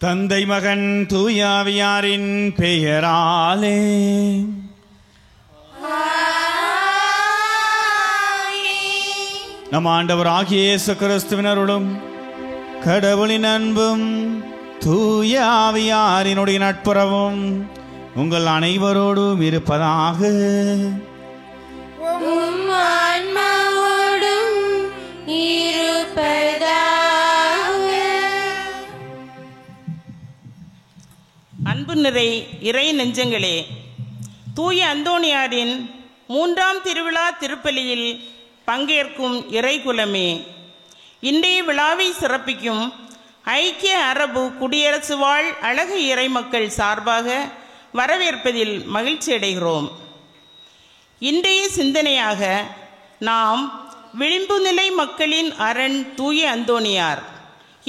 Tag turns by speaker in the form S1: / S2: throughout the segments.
S1: தந்தை மகன் தூயாவியாரின் பெயராலே. நம் ஆண்டவராகிய இயேசு கிறிஸ்துவின் அருளும் கடவுளின் அன்பும் தூய ஆவியாரினுடைய நட்புறவும் உங்கள் அனைவரோடும் இருப்பதாக.
S2: அன்பு நிறை இறை நெஞ்சங்களே, தூய அந்தோணியாரின் 3ஆம் திருவிழா திருப்பலியில் பங்கேற்கும் இறைகுலமே, இன்றைய விழாவை சிறப்பிக்கும் ஐக்கிய அரபு குடியரசு வாழ் அழகு இறை மக்கள் சார்பாக வரவேற்பதில் மகிழ்ச்சி அடைகிறோம். இன்றைய சிந்தனையாக நாம் விளிம்பு நிலை மக்களின் அரண் தூய அந்தோணியார்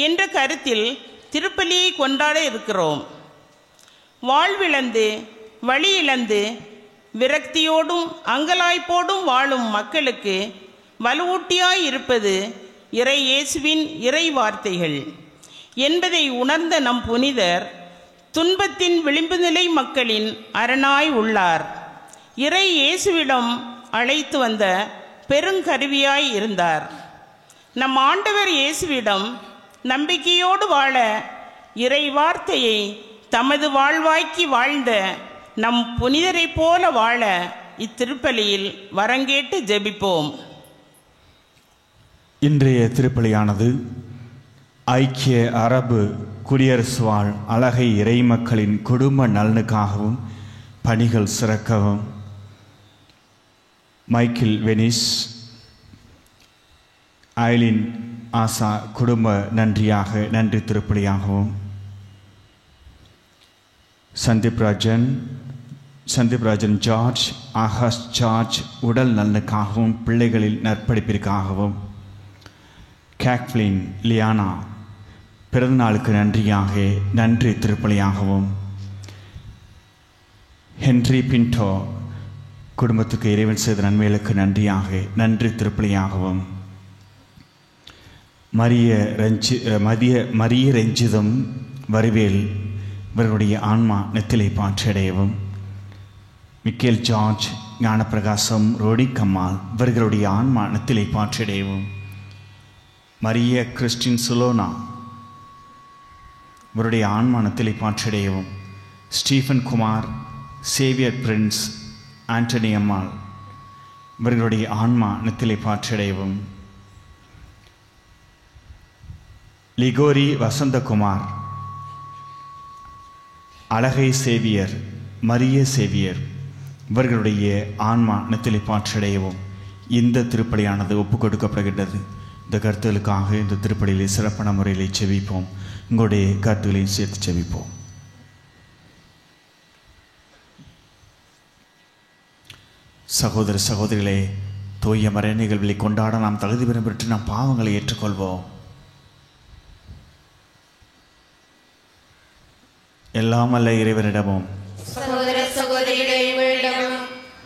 S2: என்ற கருத்தில் திருப்பலியை கொண்டாட இருக்கிறோம். வாழ்விழந்து வழி இழந்து விரக்தியோடும் அங்கலாய்ப்போடும் வாழும் மக்களுக்கு வலுவூட்டியாய் இருப்பது இறை இயேசுவின் இறை வார்த்தைகள் என்பதை உணர்ந்த நம் புனிதர் துன்பத்தின் விளிம்பு நிலை மக்களின் அரணாய் உள்ளார். இறை இயேசுவிடம் அழைத்து வந்த பெருங்கருவியாய் இருந்தார். நம் ஆண்டவர் இயேசுவிடம் நம்பிக்கையோடு வாழ இறை வார்த்தையை தமது வாழ்வாய்க்கு வாழ்ந்த நம் புனிதரை போல வாழ இத்திருப்பலியில் வரங்கேட்டு ஜெபிப்போம்.
S1: இன்றைய திருப்பலியானது ஐக்கிய அரபு குடியரசு வாழ் அழகை இறை மக்களின் குடும்ப நலனுக்காகவும் பணிகள் சிறக்கவும் மைக்கேல் வெனிஸ் ஐலின் ஆசா குடும்ப நன்றி திருப்பலியாகவும் சந்தீப் ராஜன் ஜார்ஜ் ஆகாஷ் ஜார்ஜ் உடல் நலனுக்காகவும் பிள்ளைகளின் நற்படிப்பிற்காகவும் கேக்லின் லியானா பிறந்தநாளுக்கு நன்றி திருப்பலியாகவும் ஹென்றி பின்டோ குடும்பத்துக்கு இறைவன் செய்த நன்மைகளுக்கு நன்றி திருப்பலியாகவும் மரிய ரஞ்சிதம் வரிவேல் இவர்களுடைய ஆன்மா நெத்திலை பாற்றடையவும், மிக்கேல் ஜார்ஜ் ஞானப்பிரகாசம் ரோடி கம்மால் இவர்களுடைய ஆன்மா நெத்திலை பாற்றடையவும், மரிய கிறிஸ்டின் சுலோனா இவருடைய ஆன்மா நெத்திலை பாற்றடையவும், Stephen Kumar Xavier Prince Antony Ammal இவர்களுடைய ஆன்மா நெத்திலை பாற்றடையவும், லிகோரி வசந்தகுமார் அழகை சேவியர் மரிய சேவியர் இவர்களுடைய ஆன்மா நெத்திலை பாற்றடையவும் இந்த திருப்பலியானது ஒப்புக் கொடுக்கப்படுகின்றது. இந்த கருத்துகளுக்காக இந்த திருப்பலியிலே சிறப்பான முறையில் செவிப்போம். உங்களுடைய கருத்துக்களையும் சேர்த்து செவிப்போம். சகோதர சகோதரிகளே, தூய மறை நிகழ்வுகளை கொண்டாட நாம் தகுதி பெற்று நாம் பாவங்களை ஏற்றுக்கொள்வோம். எல்லாம் அல்ல இறைவனிடமும்
S3: சகோதர சகோதரிகளிடமும்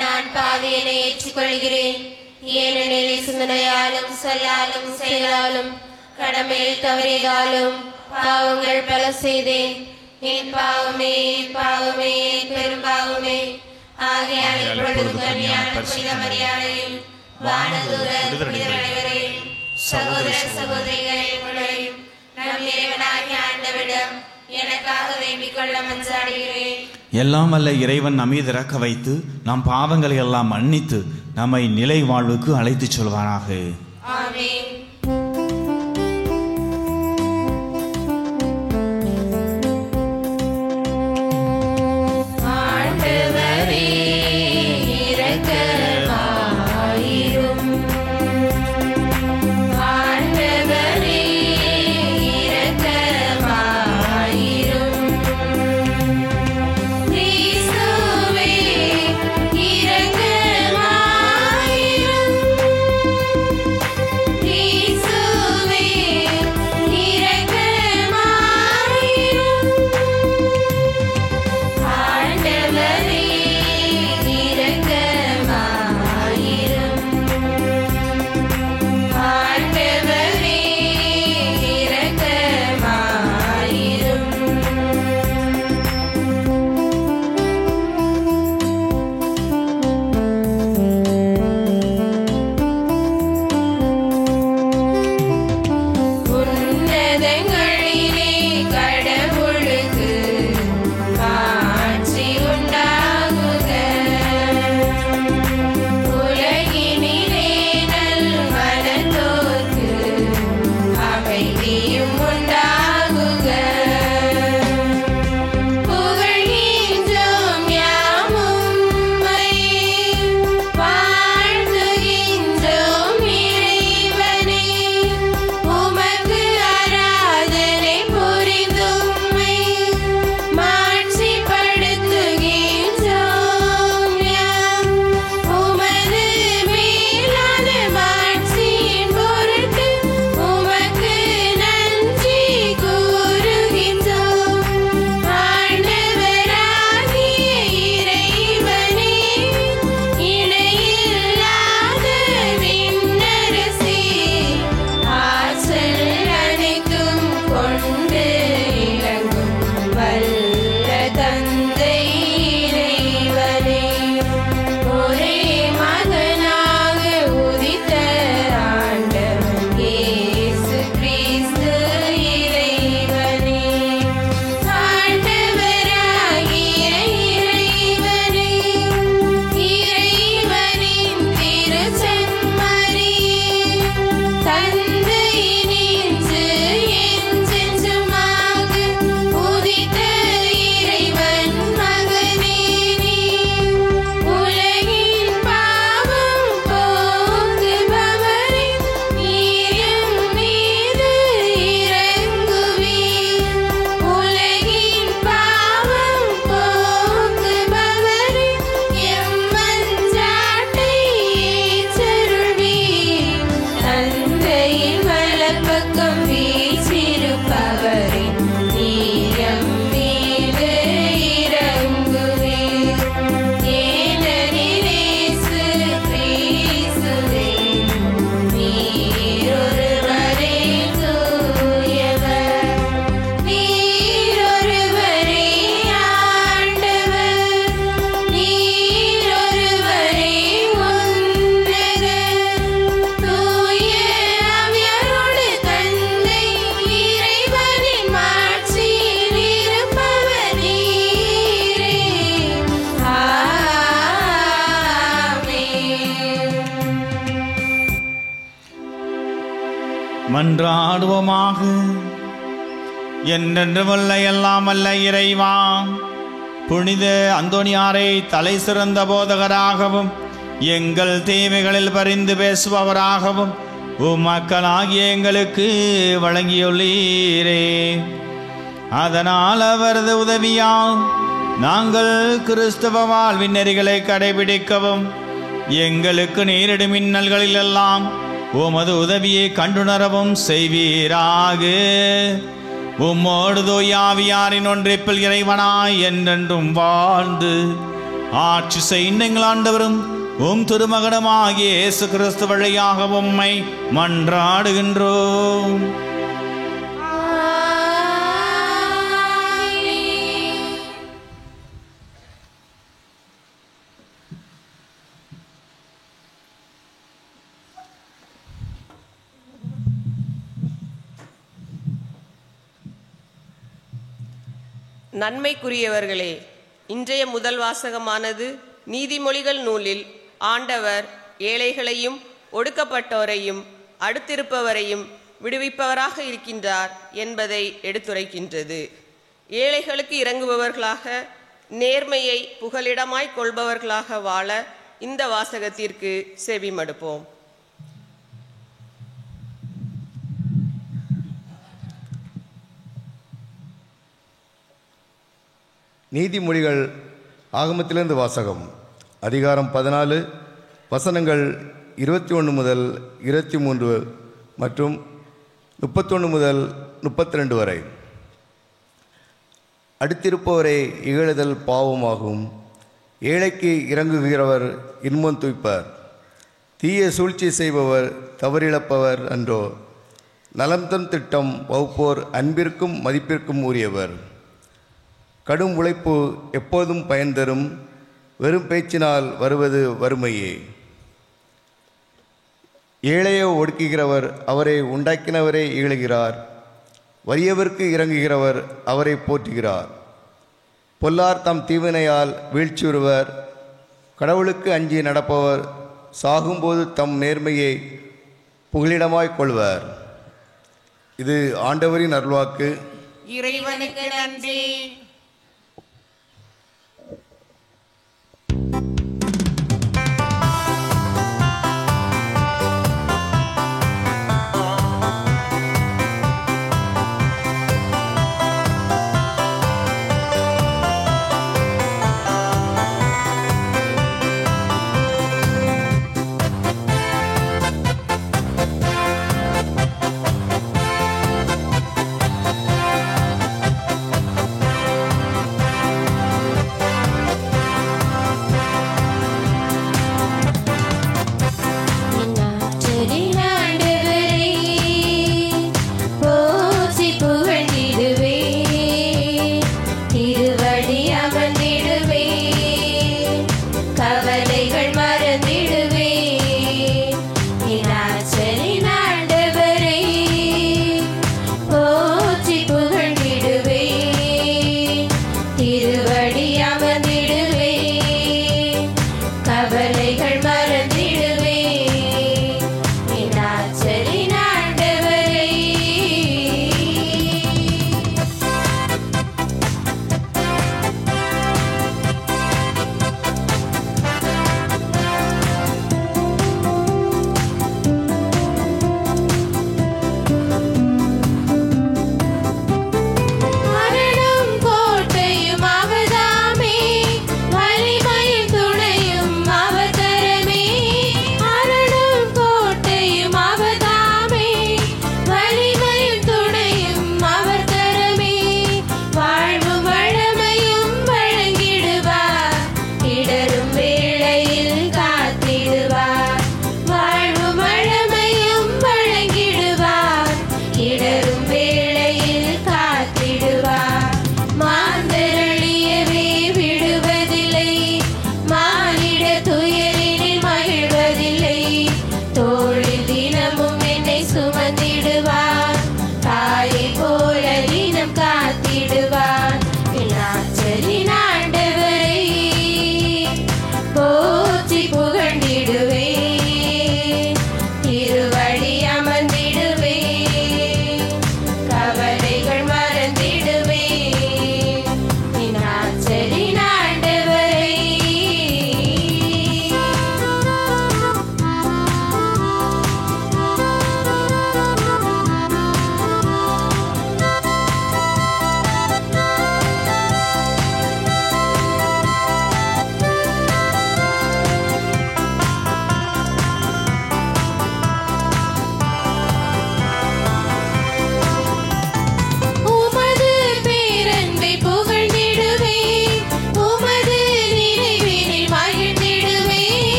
S3: நான் பாவியனை ஏற்றுக்கொள்கிறேன். ஏனெனில் சிந்தனையாலும் சொல்லாலும் செயலாலும் கடமையில் தவறியதாலும் பாவங்கள் பல செய்தேன். என் பாவமே பெரும் பாவமே. ஆகையால் இப்பொழுது கன்னியான புனித மரியாதையும் வானதூதர் அனைவரையும் சகோதர சகோதரிகளை உங்களையும் நம் இறைவனாகிய ஆண்டவரிடம் எனக்காக வேண்டிக் கொள்ள மன்றாடுகிறேன்.
S1: எல்லாம் அல்ல இறைவன் நம்மீது இறக்க வைத்து நம் பாவங்களை எல்லாம் மன்னித்து நம்மை நிலை வாழ்வுக்கு அழைத்துச் சொல்வாராக.
S3: ஆமென்.
S1: மன்றாடுவோமாக. என்றென்று வல்ல எல்லாம் அல்ல இறைவா, புனித அந்தோனியாரை தலை சிறந்த போதகராகவும் எங்கள் தேவைகளில் பரிந்து பேசுபவராகவும் உம்மக்களாகிய எங்களுக்கு வழங்கியுள்ளீரே. அதனால் அவரது உதவியால் நாங்கள் கிறிஸ்தவ வாழ்வின் நெறிகளை கடைபிடிக்கவும் எங்களுக்கு நேரிடும் மின்னல்களில் எல்லாம் உமது உதவியை கண்டுணரவும் செய்வீராக. உம்மோடு தூயாவியாரின் ஒன்றிப்பில் இறைவனாய் என்றென்றும் வாழ்ந்து ஆட்சி செய்யும் எங்கள் ஆண்டவரும் உம் திருமகனுமாகிய இயேசு கிறிஸ்து வழியாக உம்மை மன்றாடுகின்றோம்.
S4: நன்மைக்குரியவர்களே, இன்றைய முதல் வாசகமானது நீதிமொழிகள் நூலில் ஆண்டவர் ஏழைகளையும் ஒடுக்கப்பட்டோரையும் அடுத்திருப்பவரையும் விடுவிப்பவராக இருக்கின்றார் என்பதை எடுத்துரைக்கின்றது. ஏழைகளுக்கு இறங்குபவர்களாக, நேர்மையை புகலிடமாய் கொள்பவர்களாக வாழ இந்த வாசகத்திற்கு செவிமடுப்போம்.
S5: நீதிமொழிகள் ஆகமத்திலிருந்து வாசகம். அதிகாரம் 14, வசனங்கள் 21 முதல் 23 மற்றும் 31 முதல் 32 வரை. அடுத்திருப்பவரை இகழுதல் பாவமாகும். ஏழைக்கு இறங்குகிறவர் இன்பம் துய்ப்பர். தீய சூழ்ச்சி செய்பவர் தவறிழப்பவர் அன்றோ. நலம் தரும் திட்டம் வகுப்போர் அன்பிற்கும் மதிப்பிற்கும் உரியவர். கடும் உழைப்பு எப்போதும் பயன் தரும். வெறும் பேச்சினால் வருவது வறுமையே. ஏழையை ஒடுக்குகிறவர் அவரை உண்டாக்கினவரை இகழுகிறார். வறியவருக்கு இறங்குகிறவர் அவரை போற்றுகிறார். பொல்லார் தம் தீவினையால் வீழ்ச்சியுறுவர். கடவுளுக்கு அஞ்சி நடப்பவர் சாகும்போது தம் நேர்மையை புகலிடமாய் கொள்வர். இது ஆண்டவரின் அருள்வாக்கு.
S2: இறைவனுக்கு நன்றி.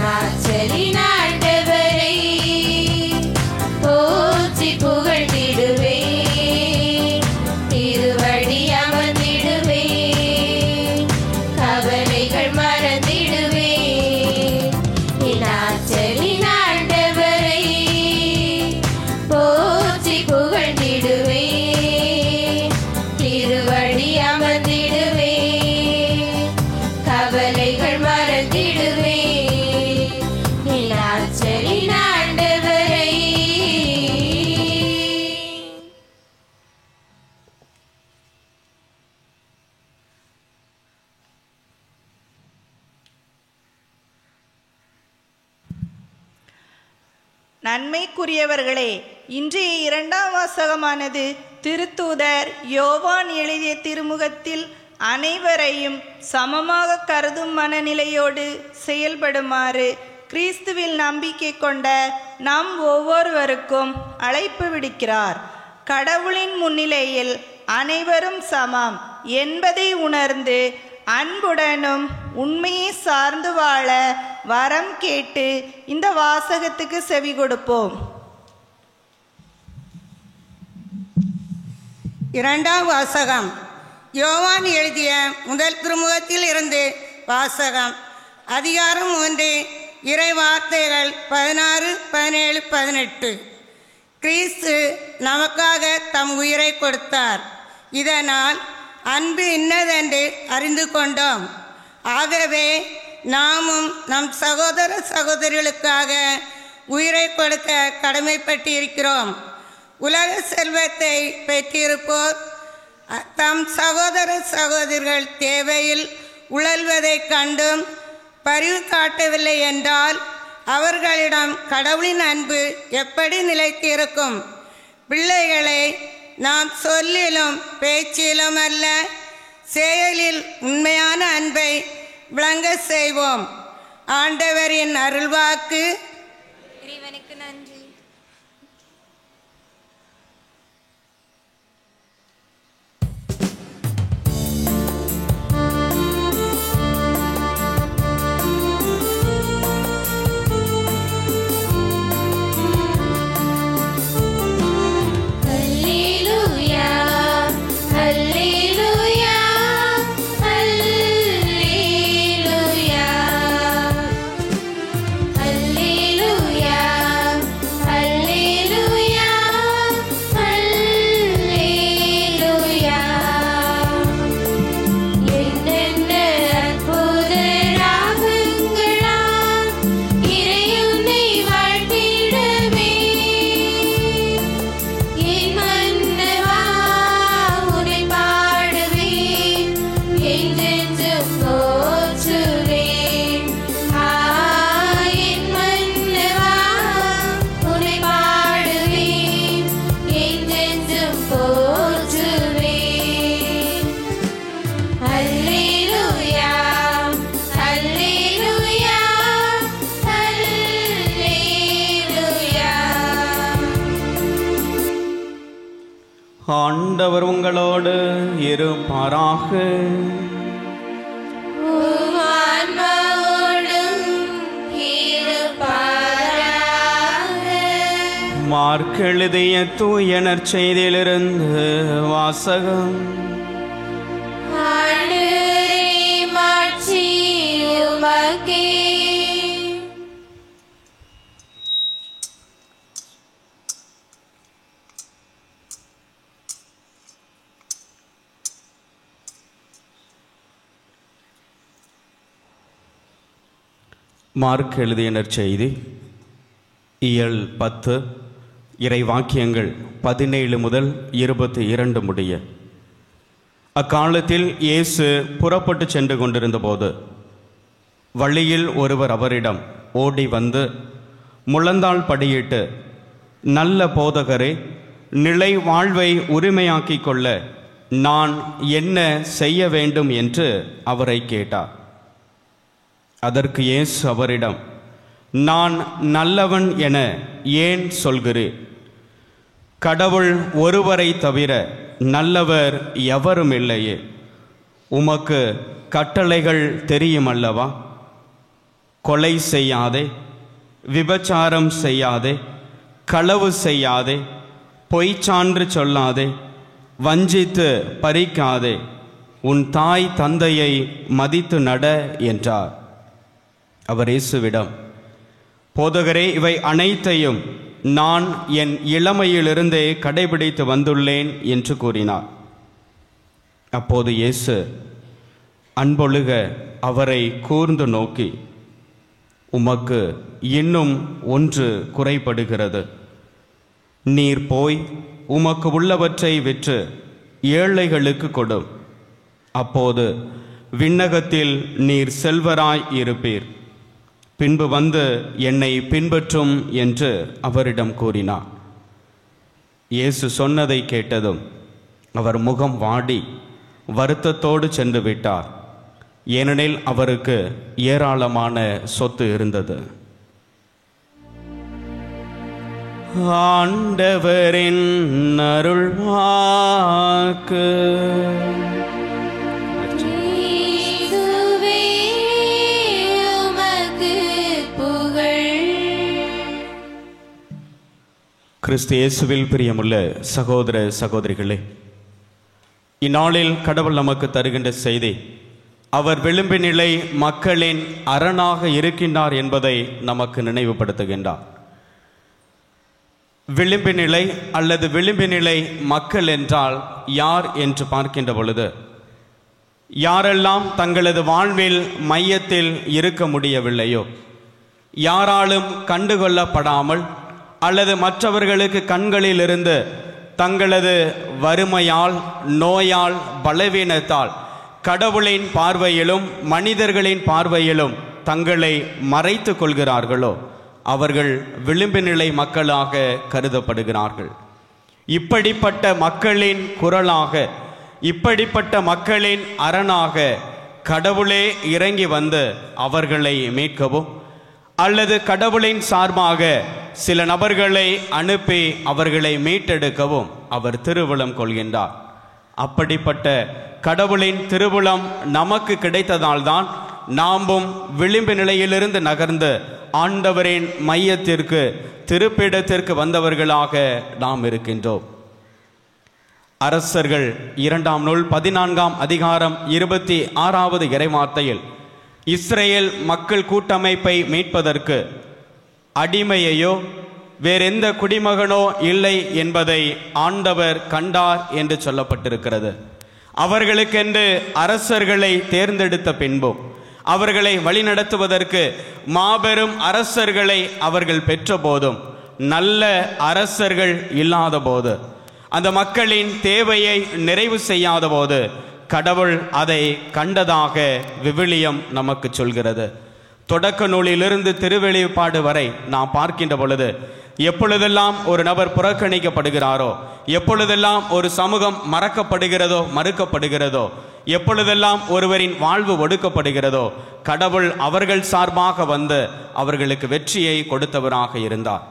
S3: இந்நாட்களின் ஆண்டவரை போற்றி புகழ்ந்திடுவே, திருவடி அமர்ந்திடுவே, கவலைகள் மறந்திடுவே. இந்நாட்களின் ஆண்டவரை போற்றி புகழ்ந்திடுவே, திருவடி அமர்ந்திடுவே, கவலைகள் மறந்திடுவே. இந்நாட்களின் ஆண்டவரை.
S6: நன்மைக்குரியவர்களே, இன்றைய இரண்டாம் வாசகமானது திருத்தூதர் யோவான் எழுதிய திருமுகத்தில் அனைவரையும் சமமாக கருதும் மனநிலையோடு செயல்படுமாறு கிறிஸ்துவில் நம்பிக்கை கொண்ட நம் ஒவ்வொருவருக்கும் அழைப்பு விடுக்கிறார். கடவுளின் முன்னிலையில் அனைவரும் சமம் என்பதை உணர்ந்து அன்புடனும் உண்மையை சார்ந்து வாழ வரம் கேட்டு இந்த வாசகத்துக்கு செவி கொடுப்போம்.
S2: இரண்டாம் வாசகம் யோவான் எழுதிய முதல் திருமுகத்தில் இருந்து வாசகம். அதிகாரம் 1, இறை வார்த்தைகள் 16, 17, 18. கிறிஸ்து நமக்காக தம் உயிரை கொடுத்தார். இதனால் அன்பு இன்னதென்று அறிந்து கொண்டோம். ஆகவே நாமும் நம் சகோதர சகோதரிகளுக்காக உயிரை கொடுக்க கடமைப்பட்டு இருக்கிறோம். உலக செல்வத்தை பெற்றிருப்போர் தம் சகோதர சகோதரிகள் தேவையில் உழல்வதைக் கண்டும் பரிவு காட்டவில்லை என்றால் அவர்களிடம் கடவுளின் அன்பு எப்படி நிலைத்திருக்கும்? பிள்ளைகளை நாம் சொல்லிலும் பேச்சிலும் அல்ல, செயலில் உண்மையான அன்பை விளங்க செய்வோம். ஆண்டவரின் அருள்வாக்கு.
S3: இறைவனுக்கு நன்றி.
S7: ஆண்டவர் உங்களோடு இருப்பாராக. மார்க் எழுதிய தூய நற்செய்தியிலிருந்து வாசகம். மார்க் எழுதிய நற்செய்தி இயல் 10 இறை வாக்கியங்கள் 17 முதல் 22 முடிய. அக்காலத்தில் இயேசு புறப்பட்டு சென்று கொண்டிருந்த போது வழியில் ஒருவர் அவரிடம் ஓடி வந்து முழந்தாள் படியிட்டு, நல்ல போதகரே, நிலை வாழ்வை உரிமையாக்கிக் கொள்ள நான் என்ன செய்ய வேண்டும் என்று அவரை கேட்டார். அதற்கு இயேசு அவரிடம், நான் நல்லவன் என ஏன் சொல்கிறேன்? கடவுள் ஒருவரை தவிர நல்லவர் எவரும் இல்லையே. உமக்கு கட்டளைகள் தெரியுமல்லவா? கொலை செய்யாதே, விபச்சாரம் செய்யாதே, களவு செய்யாதே, பொய்ச்சான்று சொல்லாதே, வஞ்சித்து பறிக்காதே, உன் தாய் தந்தையை மதித்து நட என்றார். அவர் இயேசுவிடம், போதகரே, இவை அனைத்தையும் நான் என் இளமையிலிருந்தே கடைபிடித்து வந்துள்ளேன் என்று கூறினார். அப்போது இயேசு அன்பொழுக அவரை கூர்ந்து நோக்கி, உமக்கு இன்னும் ஒன்று குறைபடுகிறது. நீர் போய் உமக்கு உள்ளவற்றை விற்று ஏழைகளுக்கு கொடும். அப்போது விண்ணகத்தில் நீர் செல்வராய் இருப்பீர். பின்பு வந்து என்னை பின்பற்றும் என்று அவரிடம் கூறினார். இயேசு சொன்னதை கேட்டதும் அவர் முகம் வாடி வருத்தத்தோடு சென்று விட்டார். ஏனெனில் அவருக்கு ஏராளமான சொத்து இருந்தது. ஆண்டவரின் அருள்வாக்கு.
S3: இயேசுவே உமக்கு புகழ்.
S7: கிறிஸ்து இயேசுவில் பிரியமுள்ள சகோதர சகோதரிகளே, இந்நாளில் கடவுள் நமக்கு தருகின்ற செய்தி, அவர் விளிம்பு நிலை மக்களின் அரணாக இருக்கின்றார் என்பதை நமக்கு நினைவுபடுத்துகின்றார். விளிம்பு நிலை அல்லது விளிம்பு நிலை மக்கள் என்றால் யார் என்று பார்க்கின்ற பொழுது, யாரெல்லாம் தங்களது வாழ்வில் மையத்தில் இருக்க முடியவில்லையோ, யாராலும் கண்டுகொள்ளப்படாமல் அல்லது மற்றவர்களுக்கு கண்களில் இருந்து தங்களது வறுமையால், நோயால், பலவீனத்தால் கடவுளின் பார்வையிலும் மனிதர்களின் பார்வையிலும் தங்களை மறைத்து கொள்கிறார்களோ அவர்கள் விளிம்பு நிலை மக்களாக கருதப்படுகிறார்கள். இப்படிப்பட்ட மக்களின் குரலாக, இப்படிப்பட்ட மக்களின் அரணாக கடவுளே இறங்கி வந்து அவர்களை மீட்கவும் அல்லது கடவுளின் சார்பாக சில நபர்களை அனுப்பி அவர்களை மீட்டெடுக்கவும் அவர் திருவுளம் கொள்கின்றார். அப்படிப்பட்ட கடவுளின் திருவுளம் நமக்கு கிடைத்ததால்தான் நாமும் விளிம்பு நிலையிலிருந்து நகர்ந்து ஆண்டவரின் மையத்திற்கு, திருப்பிடத்திற்கு வந்தவர்களாக நாம் இருக்கின்றோம். அரசர்கள் 2ஆம் நூல் 14ஆம் அதிகாரம் 26வது இறைவார்த்தையில் இஸ்ரேல் மக்கள் கூட்டமைப்பை மீட்பதற்கு அடிமையையோ வேறெந்த குடிமகனோ இல்லை என்பதை ஆண்டவர் கண்டார் என்று சொல்லப்பட்டிருக்கிறது. அவர்களுக்கென்று அரசர்களை தேர்ந்தெடுத்த பின்பும் அவர்களை வழிநடத்துவதற்கு மாபெரும் அரசர்களை அவர்கள் பெற்ற போதும் நல்ல அரசர்கள் இல்லாத போது, அந்த மக்களின் தேவையை நிறைவு செய்யாத போது கடவுள் அதை கண்டதாக விவிலியம் நமக்கு சொல்கிறது. தொடக்க நூலிலிருந்து திருவெளிப்பாடு வரை நாம் பார்க்கின்ற பொழுது எப்பொழுதெல்லாம் ஒரு நபர் புறக்கணிக்கப்படுகிறாரோ, எப்பொழுதெல்லாம் ஒரு சமூகம் மறக்கப்படுகிறதோ, மறுக்கப்படுகிறதோ, எப்பொழுதெல்லாம் ஒருவரின் வாழ்வு ஒடுக்கப்படுகிறதோ, கடவுள் அவர்கள் சார்பாக வந்து அவர்களுக்கு வெற்றியை கொடுத்தவராக இருந்தார்.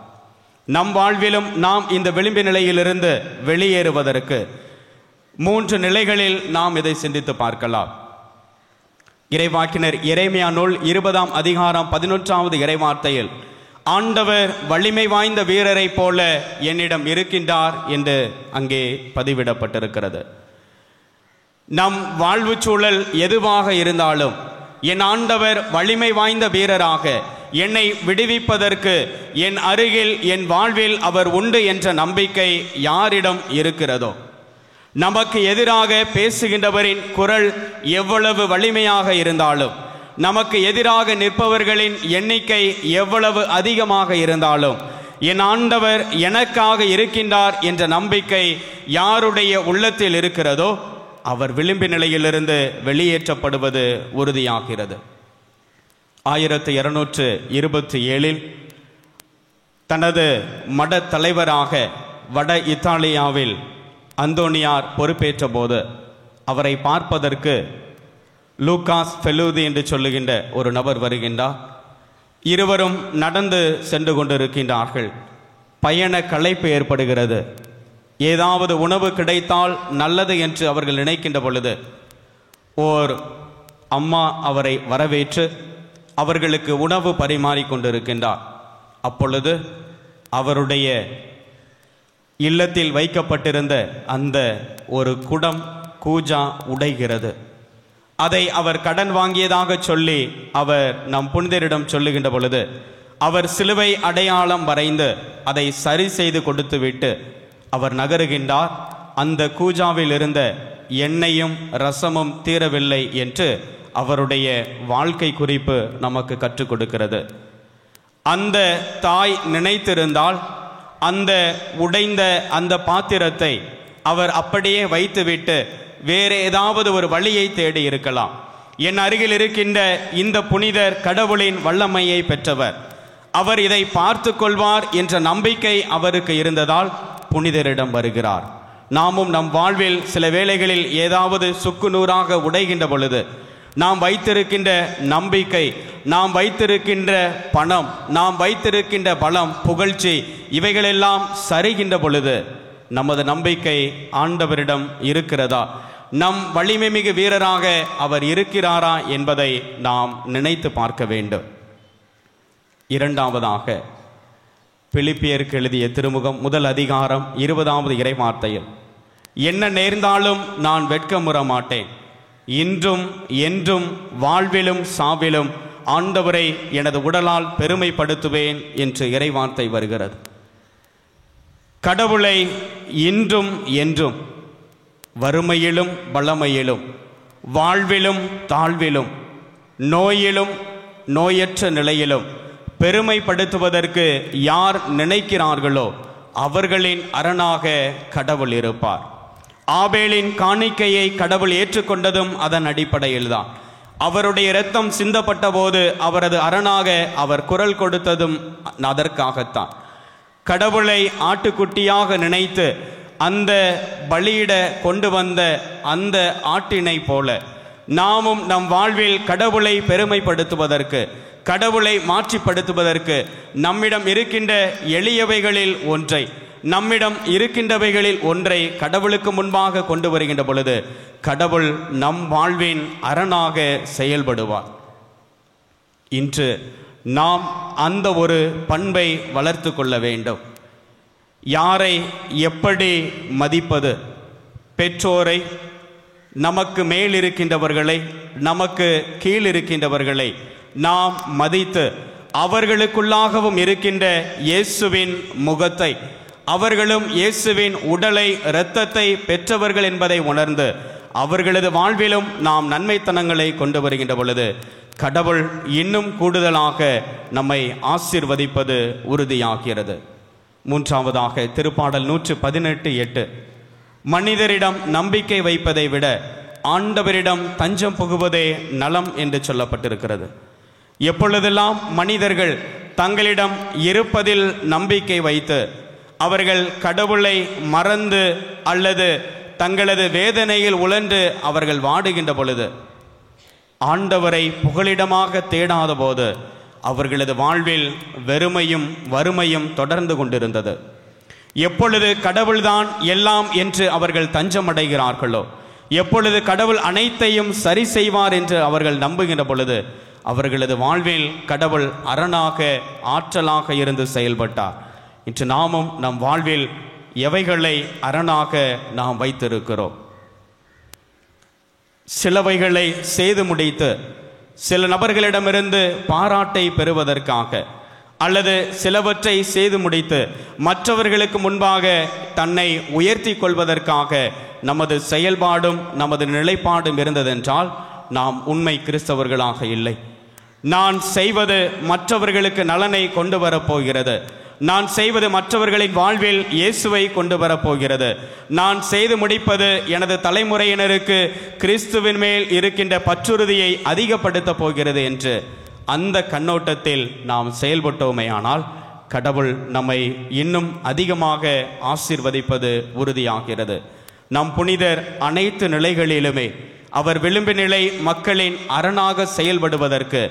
S7: நம் வாழ்விலும் நாம் இந்த விளிம்பு நிலையிலிருந்து வெளியேறுவதற்கு 3 நிலைகளில் நாம் இதை சிந்தித்து பார்க்கலாம். இறைவாக்கினர் எரேமியா நூல் 20ஆம் அதிகாரம் 11வது இறைவார்த்தையில் ஆண்டவர் வலிமை வாய்ந்த வீரரை போல என்னிடம் இருக்கின்றார் என்று அங்கே பதிவிடப்பட்டிருக்கிறது. நம் வாழ்வு சூழல் எதுவாக இருந்தாலும் என் ஆண்டவர் வலிமை வாய்ந்த வீரராக என்னை விடுவிப்பதற்கு என் அருகில், என் வாழ்வில் அவர் உண்டு என்ற நம்பிக்கை யாரிடம் இருக்கிறதோ, நமக்கு எதிராக பேசுகின்றவரின் குரல் எவ்வளவு வலிமையாக இருந்தாலும், நமக்கு எதிராக நிற்பவர்களின் எண்ணிக்கை எவ்வளவு அதிகமாக இருந்தாலும், என் ஆண்டவர் எனக்காக இருக்கின்றார் என்ற நம்பிக்கை யாருடைய உள்ளத்தில் இருக்கிறதோ அவர் விளிம்பு நிலையிலிருந்து வெளியேற்றப்படுவது உறுதியாகிறது. 1227 தனது மட தலைவராக வட இத்தாலியாவில் அந்தோனியார் பொறுப்பேற்ற போது அவரை பார்ப்பதற்கு லூகாஸ் ஃபெலூதி என்று சொல்லுகின்ற ஒரு நபர் வருகின்றார். இருவரும் நடந்து சென்று கொண்டிருக்கின்றார்கள். பயண களைப்பு ஏற்படுகிறது. ஏதாவது உணவு கிடைத்தால் நல்லது என்று அவர்கள் நினைக்கின்ற பொழுது ஓர் அம்மா அவரை வரவேற்று அவர்களுக்கு உணவு பரிமாறிக் கொண்டிருக்கின்றார். அப்பொழுது அவருடைய இல்லத்தில் வைக்கப்பட்டிருந்த அந்த ஒரு குடம் கூஜா உடைகிறது. அதை அவர் கடன் வாங்கியதாக சொல்லி அவர் நம் புனிதரிடம் சொல்லுகின்ற பொழுது அவர் சிலுவை அடையாளம் வரைந்து அதை சரி செய்து கொடுத்துவிட்டு அவர் நகருகின்றார். அந்த கூஜாவில் இருந்த எண்ணெயும் ரசமும் தீரவில்லை என்று அவருடைய வாழ்க்கை குறிப்பு நமக்கு கற்றுக் கொடுக்கிறது. அந்த தாய் நினைத்திருந்தால் அந்த உடைந்த அந்த பாத்திரத்தை அவர் அப்படியே வைத்துவிட்டு வேறு ஏதாவது ஒரு வழியை தேடி இருக்கலாம். என் அருகில் இருக்கின்ற இந்த புனிதர் கடவுளின் வல்லமையை பெற்றவர், அவர் இதை பார்த்து கொள்வார் என்ற நம்பிக்கை அவருக்கு இருந்ததால் புனிதரிடம் வருகிறார். நாமும் நம் வாழ்வில் சில வேளைகளில் ஏதாவது சுக்குநூறாக உடைகின்ற பொழுது நாம் வைத்திருக்கின்ற நம்பிக்கை, நாம் வைத்திருக்கின்ற பணம், நாம் வைத்திருக்கின்ற பலம், புகழ்ச்சி இவைகளெல்லாம் சரிகின்ற பொழுது நமது நம்பிக்கை ஆண்டவரிடம் இருக்கிறதா, நம் வலிமை மிகு வீரராக அவர் இருக்கிறாரா என்பதை நாம் நினைத்து பார்க்க வேண்டும். இரண்டாவதாக பிலிப்பியருக்கு எழுதிய திருமுகம் முதல் அதிகாரம் 20வது இறைவார்த்தையில், என்ன நேர்ந்தாலும் நான் வெட்கமுற மாட்டேன், இன்றும் என்றும் வாழ்விலும் சாவிலும் ஆண்டவரை எனது உடலால் பெருமைப்படுத்துவேன் என்று இறைவார்த்தை வருகிறது. கடவுளை இன்றும் என்றும் வறுமையிலும் வளமையிலும் வாழ்விலும் தாழ்விலும் நோயிலும் நோயற்ற நிலையிலும் பெருமைப்படுத்துவதற்கு யார் நினைக்கிறார்களோ அவர்களின் அரணாக கடவுள் இருப்பார். ஆபேலின் காணிக்கையை கடவுள் ஏற்றுக்கொண்டதும் அதன் அடிப்படையில்தான். அவருடைய இரத்தம் சிந்தப்பட்ட போது அவரது அரணாக அவர் குரல் கொடுத்ததும் அதற்காகத்தான். கடவுளை ஆட்டுக்குட்டியாக நினைத்து அந்த பலியிட கொண்டு வந்த அந்த ஆட்டினை போல நாமும் நம் வாழ்வில் கடவுளை பெருமைப்படுத்துவதற்கு, கடவுளை மாற்றிப்படுத்துவதற்கு நம்மிடம் இருக்கின்ற எளியவைகளில் ஒன்றை, நம்மிடம் இருக்கின்றவைகளில் ஒன்றை கடவுளுக்கு முன்பாக கொண்டு வருகின்ற பொழுது கடவுள் நம் வாழ்வின் அரணாக செயல்படுவார். இன்று நாம் அந்த ஒரு பண்பை வளர்த்து கொள்ள வேண்டும். யாரை எப்படி மதிப்பது? பெற்றோரை, நமக்கு மேல் இருக்கின்றவர்களை, நமக்கு கீழ் இருக்கின்றவர்களை நாம் மதித்து அவர்களுக்குள்ளாகவும் இருக்கின்ற இயேசுவின் முகத்தை, அவர்களும் இயேசுவின் உடலை, இரத்தத்தை பெற்றவர்கள் என்பதை உணர்ந்து அவர்களது வாழ்விலும் நாம் நன்மைத்தனங்களை கொண்டு வருகின்ற பொழுது கடவுள் இன்னும் கூடுதலாக நம்மை ஆசீர்வதிப்பது உறுதியாகிறது. மூன்றாவதாக திருப்பாடல் 118:8, மனிதரிடம் நம்பிக்கை வைப்பதை விட ஆண்டவரிடம் தஞ்சம் புகுவதே நலம் என்று சொல்லப்பட்டிருக்கிறது. எப்பொழுதெல்லாம் மனிதர்கள் தங்களிடம் இருப்பதில் நம்பிக்கை வைத்து அவர்கள் கடவுளை மறந்து அல்லது தங்களது வேதனையில் உழன்று அவர்கள் வாடுகின்ற பொழுது, ஆண்டவரை புகலிடமாக தேடாத போது அவர்களது வாழ்வில் வெறுமையும் வறுமையும் தொடர்ந்து கொண்டிருந்தது. எப்பொழுது கடவுள்தான் எல்லாம் என்று அவர்கள் தஞ்சம் அடைகிறார்களோ, எப்பொழுது கடவுள் அனைத்தையும் சரி செய்வார் என்று அவர்கள் நம்புகின்ற பொழுது அவர்களது வாழ்வில் கடவுள் அரணாக, ஆற்றலாக இருந்து செயல்பட்டார். இன்று நாமும் நம் வாழ்வில் எவைகளை அரணாக நாம் வைத்திருக்கிறோம்? சிலவைகளை செய்து முடித்து சில நபர்களிடமிருந்து பாராட்டை பெறுவதற்காக, அல்லது சிலவற்றை செய்து முடித்து மற்றவர்களுக்கு முன்பாக தன்னை உயர்த்தி கொள்வதற்காக நமது செயல்பாடும் நமது நிலைப்பாடும் இருந்ததென்றால் நாம் உண்மை கிறிஸ்தவர்களாக இல்லை. நான் செய்வது மற்றவர்களுக்கு நலனை கொண்டு வரப்போகிறது, நான் செய்வது மற்றவர்களின் வாழ்வில் இயேசுவை கொண்டு வரப்போகிறது, நான் செய்து முடிப்பது எனது தலைமுறையினருக்கு கிறிஸ்துவின் மேல் இருக்கின்ற பற்றுறுதியை அதிகப்படுத்த போகிறது என்று அந்த கண்ணோட்டத்தில் நாம் செயல்பட்டோமேயானால் கடவுள் நம்மை இன்னும் அதிகமாக ஆசீர்வதிப்பது உறுதியாகிறது. நம் புனிதர் அனைத்து நிலைகளிலுமே அவர் விளிம்பு நிலை மக்களின் அரணாக செயல்படுவதற்கு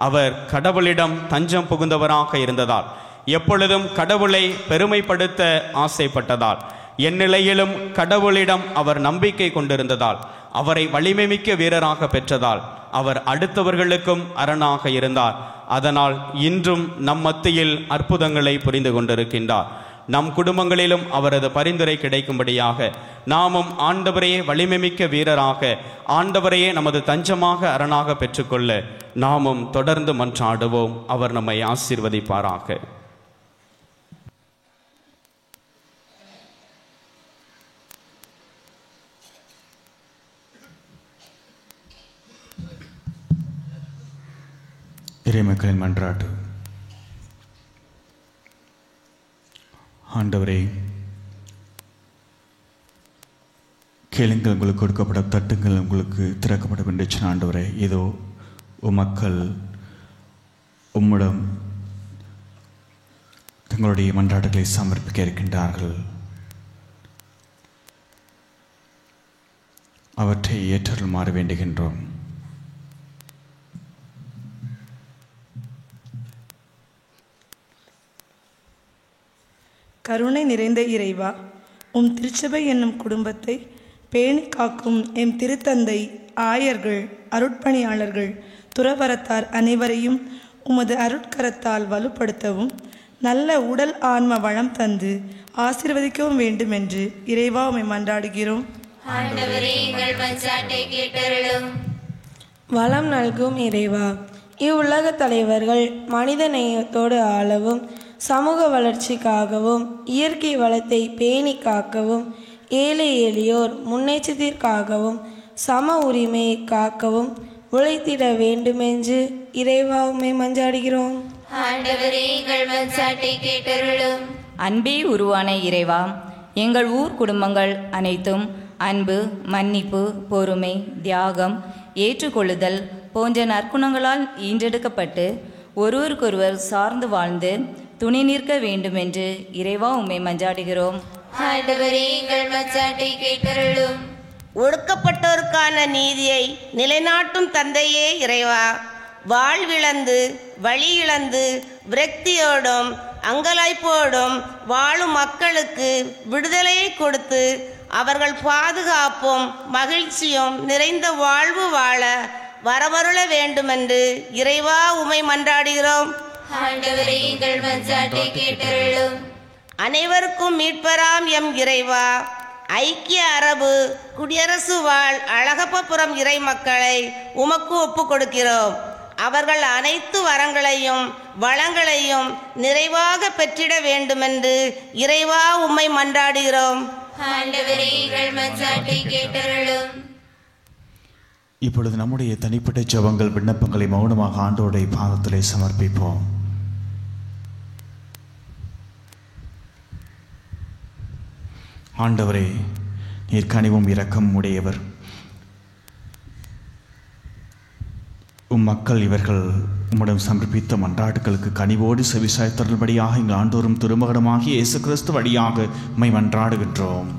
S7: அவர் கடவுளிடம் தஞ்சம் புகுந்தவராக இருந்ததால், எப்பொழுதும் கடவுளை பெருமைப்படுத்த ஆசைப்பட்டதால், என் நிலையிலும் கடவுளிடம் அவர் நம்பிக்கை கொண்டிருந்ததால் அவரை வலிமைமிக்க வீரராக பெற்றதால் அவர் அடுத்தவர்களுக்கும் அரணாக இருந்தார். அதனால் இன்றும் நம் மத்தியில் அற்புதங்களை புரிந்து கொண்டிருக்கின்றார். நம் குடும்பங்களிலும் அவரது பரிந்துரை கிடைக்கும்படியாக நாமும் ஆண்டவரையே வலிமைமிக்க வீரராக, ஆண்டவரையே நமது தஞ்சமாக அரணாக பெற்றுக்கொள்ள நாமும் தொடர்ந்து மன்றாடுவோம். அவர் நம்மை ஆசீர்வதிப்பாராக.
S1: இறைமக்களின் மன்றாட்டு. ஆண்டவரே, கேளுங்கள் உங்களுக்கு கொடுக்கப்பட, தட்டுங்கள் உங்களுக்கு திறக்கப்படும் என்று சொன்ன ஆண்டவரே, இதோ மக்கள் உம்மிடம் தங்களுடைய மன்றாட்டுகளை சமர்ப்பிக்க இருக்கின்றார்கள். அவற்றை ஏற்றருளுமாறு வேண்டுகின்றோம்.
S8: கருணை நிறைந்த இறைவா, உம் திருச்சபை என்னும் குடும்பத்தை பேணி காக்கும் எம் திருத்தந்தை, ஆயர்கள், அருட்பணியாளர்கள், துறவரத்தார் அனைவரையும் உமது அருட்கரத்தால் வலுப்படுத்தவும், நல்ல உடல் ஆன்ம வளம் தந்து ஆசீர்வதிக்கவும் வேண்டும் என்று இறைவா உம்மை மன்றாடுகிறோம்.
S3: வளம் நல்கும் இறைவா, இவ்வுலக தலைவர்கள் மனித நேயத்தோடு ஆளவும், சமூக வளர்ச்சிக்காகவும், இயற்கை வளத்தை பேணி காக்கவும், ஏழை எளியோர் முன்னேற்றத்திற்காகவும், சம உரிமையை காக்கவும் உழைத்திட வேண்டுமென்று இறைவா உம்மை மன்றாடுகிறோம்.
S9: அன்பே உருவான இறைவா, எங்கள் ஊர் குடும்பங்கள் அனைத்தும் அன்பு, மன்னிப்பு, பொறுமை, தியாகம், ஏற்றுக்கொள்ளுதல் போன்ற நற்குணங்களால் ஈன்றெடுக்கப்பட்டு ஒருவருக்கொருவர் சார்ந்து வாழ்ந்து துணை நிற்க வேண்டுமென்று இறைவா உம்மை மன்றாடுகிறோம்.
S2: ஒடுக்கப்பட்டோருக்கான நீதியை நிலைநாட்டும் தந்தையே இறைவா, வாழ்விழந்து வழி இழந்து விரக்தியோடும் அங்கலாய்ப்போடும் வாழும் மக்களுக்கு விடுதலையை கொடுத்து அவர்கள் பாதுகாப்பும் மகிழ்ச்சியும் நிறைந்த வாழ்வு வாழ வரவருள வேண்டுமென்று இறைவா உம்மை மன்றாடுகிறோம். அனைவருக்கும் மீட்பராம் எம் இறைவா, ஐக்கிய அரபு குடியரசு வாழ் அழகப்பபுரம் இறை மக்களை உமக்கு ஒப்பு கொடுக்கிறோம். அவர்கள் அனைத்து வரங்களையும் வளங்களையும் நிறைவாக பெற்றிட வேண்டுமென்று இறைவா உம்மை மன்றாடுகிறோம்.
S1: இப்பொழுது நம்முடைய தனிப்பட்ட ஜெபங்கள், விண்ணப்பங்களை மௌனமாக ஆண்டவருடைய பாதத்திலே சமர்ப்பிப்போம். ஆண்டவரே, நீர் கனிவும் இரக்கம் உடையவர். மக்கள் இவர்கள் உம்மிடம் சமர்ப்பித்த மன்றாட்டுகளுக்கு கனிவோடு செவிசாய்த்தருள்படியாக எங்கள் ஆண்டோரும் திருமகனமாகிய இயேசு கிறிஸ்து வழியாக உம்மை மன்றாடுகின்றோம்.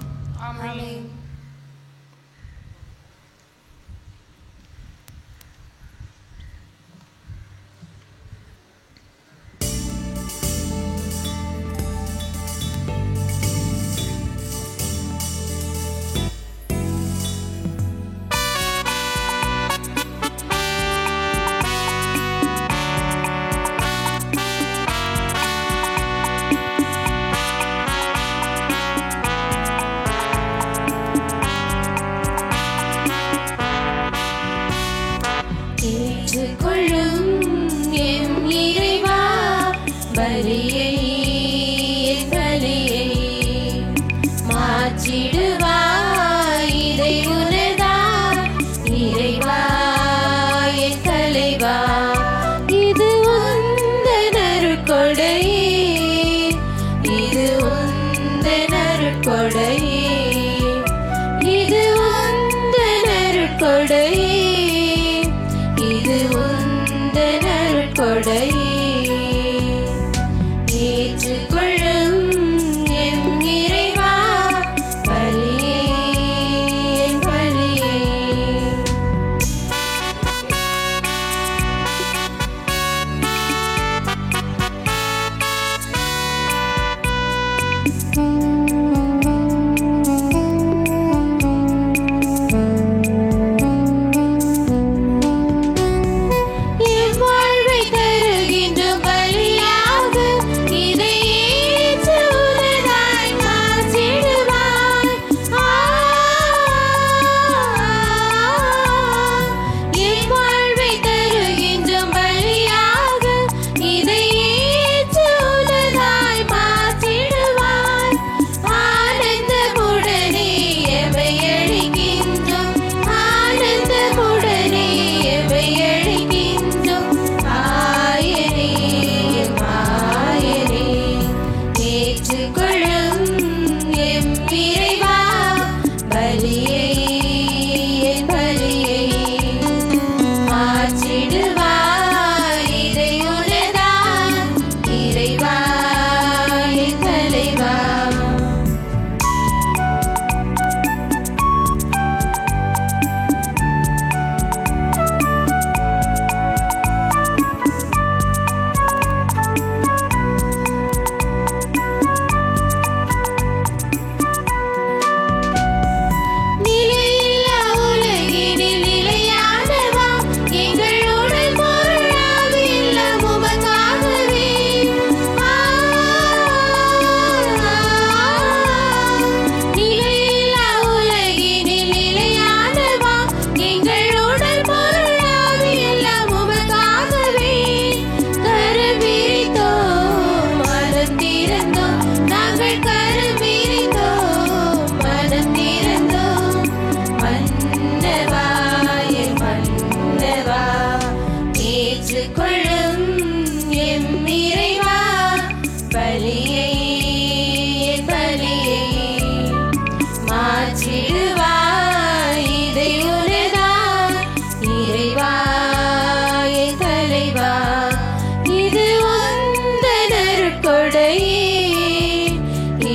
S10: நற்கொடையே,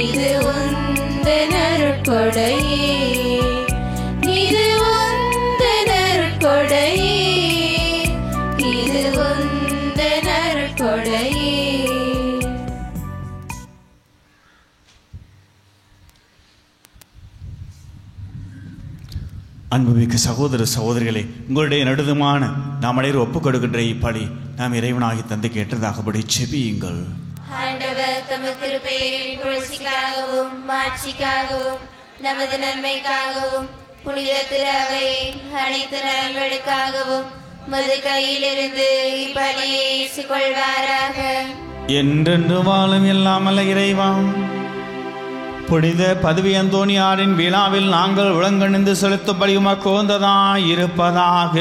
S10: இது உந்தன் அருட்கொடையே, இது உந்தன் அருட்கொடையே, இது உந்தன் அருட்கொடையே.
S1: அன்புமிக்க சகோதர சகோதரிகளே, உங்களுடைய நடுதுமான நாம் அனைவரும் ஒப்புக் கொடுக்கின்ற இப்படி நாம் இறைவனாகி தந்தை கேட்டதாகபடி செபியுங்கள்.
S10: ஆண்டவர் தமது கிருபையின் புகழ்ச்சிக்காகவும் மாட்சிக்காகவும் நமது நன்மைக்காகவும் புனித திரு அனைத்து நலன்களுக்காகவும் மது கையிலிருந்து இப்பலியை ஏற்றுக்கொள்வாராக.
S1: என்றென்று வாழும் எல்லாமல்ல இறைவா, புனித பதவி அந்தோனியாரின் விழாவில் நாங்கள் உளங்கணிந்து செலுத்தும்படி உமக்கு உகந்ததாய் இருப்பதாக.